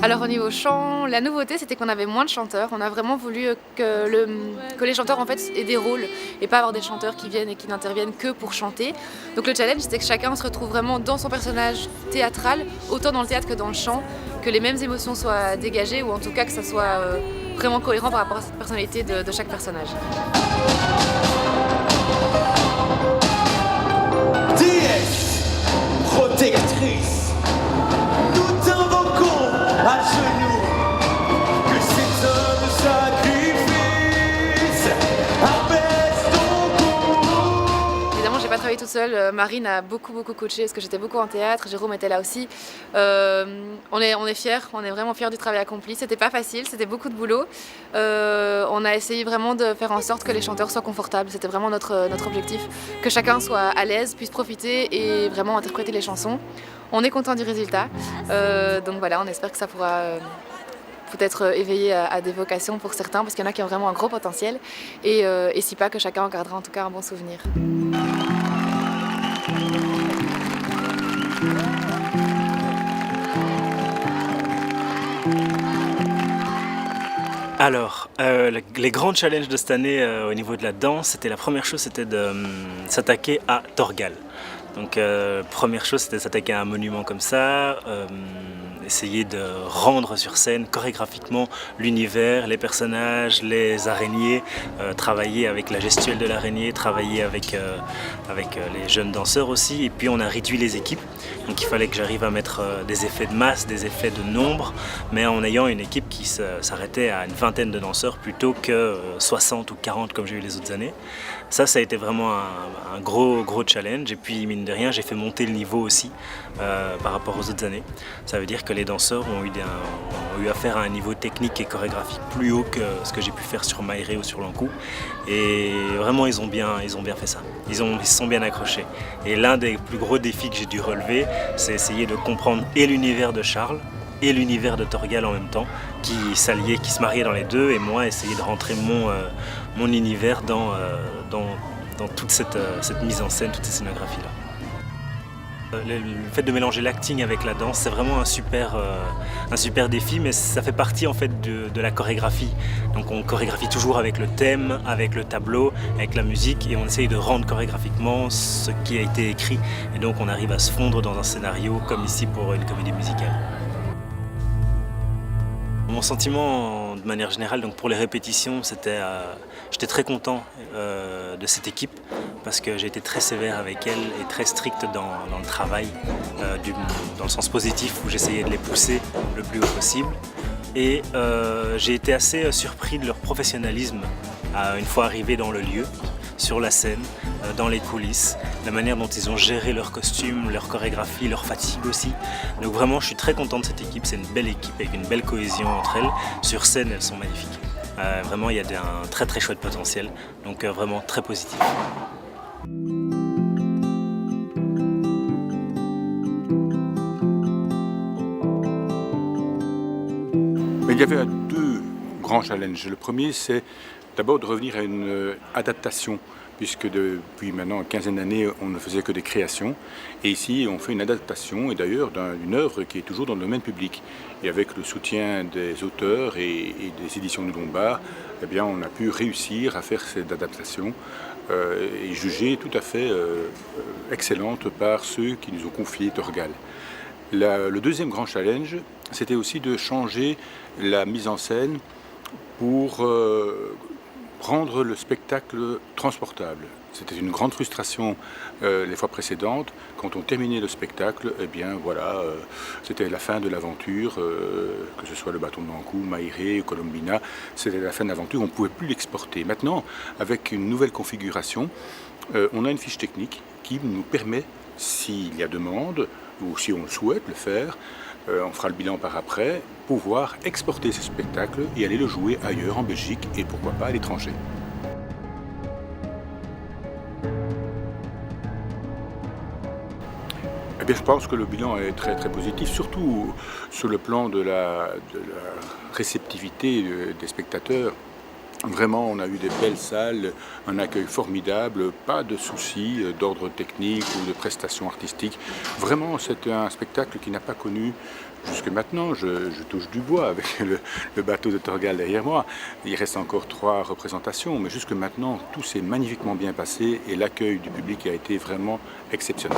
Alors au niveau chant, la nouveauté c'était qu'on avait moins de chanteurs. On a vraiment voulu que les chanteurs en fait aient des rôles et pas avoir des chanteurs qui viennent et qui n'interviennent que pour chanter. Donc le challenge c'était que chacun se retrouve vraiment dans son personnage théâtral, autant dans le théâtre que dans le chant, que les mêmes émotions soient dégagées ou en tout cas que ça soit vraiment cohérent par rapport à cette personnalité de chaque personnage. Déesse, protectrice, nous t'invoquons à genoux, que cet homme sacrifice apaise ton cou. Évidemment, j'ai pas travaillé toute seule. Marine a beaucoup coaché parce que j'étais beaucoup en théâtre. Jérôme était là aussi. On est fiers, on est vraiment fiers du travail accompli. C'était pas facile, c'était beaucoup de boulot. On a essayé vraiment de faire en sorte que les chanteurs soient confortables. C'était vraiment notre objectif, que chacun soit à l'aise, puisse profiter et vraiment interpréter les chansons. On est content du résultat. Donc voilà, on espère que ça pourra peut-être éveiller à des vocations pour certains, parce qu'il y en a qui ont vraiment un gros potentiel. Et si pas, que chacun en gardera en tout cas un bon souvenir. Alors, les grands challenges de cette année au niveau de la danse, c'était la première chose, c'était de s'attaquer à Torgal. Donc, première chose, c'était de s'attaquer à un monument comme ça, essayer de rendre sur scène chorégraphiquement l'univers, les personnages, les araignées, travailler avec la gestuelle de l'araignée, travailler avec les jeunes danseurs aussi. Et puis on a réduit les équipes, donc il fallait que j'arrive à mettre des effets de masse, des effets de nombre, mais en ayant une équipe qui s'arrêtait à une vingtaine de danseurs plutôt que 60 ou 40 comme j'ai eu les autres années. Ça a été vraiment un gros challenge. Et puis mine de rien, j'ai fait monter le niveau aussi par rapport aux autres années. Ça veut dire que les danseurs ont eu affaire à un niveau technique et chorégraphique plus haut que ce que j'ai pu faire sur Maïré ou sur Lankou. Et vraiment, ils ont bien fait ça. Ils se sont bien accrochés. Et l'un des plus gros défis que j'ai dû relever, c'est essayer de comprendre et l'univers de Charles et l'univers de Torgal en même temps, qui s'alliaient, qui se mariaient dans les deux, et moi essayer de rentrer mon univers dans toute cette mise en scène, toute cette scénographie-là. Le fait de mélanger l'acting avec la danse, c'est vraiment un super défi, mais ça fait partie en fait de la chorégraphie. Donc on chorégraphie toujours avec le thème, avec le tableau, avec la musique, et on essaye de rendre chorégraphiquement ce qui a été écrit. Et donc on arrive à se fondre dans un scénario comme ici pour une comédie musicale. Mon sentiment de manière générale, donc pour les répétitions, j'étais très content de cette équipe parce que j'ai été très sévère avec elle et très strict dans le travail, dans le sens positif où j'essayais de les pousser le plus haut possible. Et j'ai été assez surpris de leur professionnalisme une fois arrivé dans le lieu, sur la scène, dans les coulisses, la manière dont ils ont géré leurs costumes, leur chorégraphie, leur fatigue aussi. Donc vraiment, je suis très content de cette équipe. C'est une belle équipe avec une belle cohésion entre elles. Sur scène, elles sont magnifiques. Vraiment, il y a un très chouette potentiel. Donc vraiment très positif. Mais il y avait deux grands challenges. Le premier, c'est d'abord de revenir à une adaptation, puisque depuis maintenant une quinzaine d'années, on ne faisait que des créations. Et ici, on fait une adaptation, et d'ailleurs d'une œuvre qui est toujours dans le domaine public. Et avec le soutien des auteurs et des éditions du Lombard, eh bien, on a pu réussir à faire cette adaptation et jugée tout à fait excellente par ceux qui nous ont confié Torgal. Le deuxième grand challenge, c'était aussi de changer la mise en scène pour rendre le spectacle transportable. C'était une grande frustration les fois précédentes. Quand on terminait le spectacle, eh bien voilà, c'était la fin de l'aventure, que ce soit le bâton de Lankou, Maïré, Colombina, c'était la fin de l'aventure, on ne pouvait plus l'exporter. Maintenant, avec une nouvelle configuration, on a une fiche technique qui nous permet, s'il y a demande, ou si on souhaite le faire, on fera le bilan par après, pouvoir exporter ce spectacle et aller le jouer ailleurs, en Belgique et pourquoi pas à l'étranger. Eh bien, je pense que le bilan est très positif, surtout sur le plan de la réceptivité des spectateurs. Vraiment, on a eu des belles salles, un accueil formidable, pas de soucis d'ordre technique ou de prestations artistiques. Vraiment, c'est un spectacle qui n'a pas connu, jusque maintenant, je touche du bois avec le bateau de Torgal derrière moi. Il reste encore 3 représentations, mais jusque maintenant, tout s'est magnifiquement bien passé et l'accueil du public a été vraiment exceptionnel.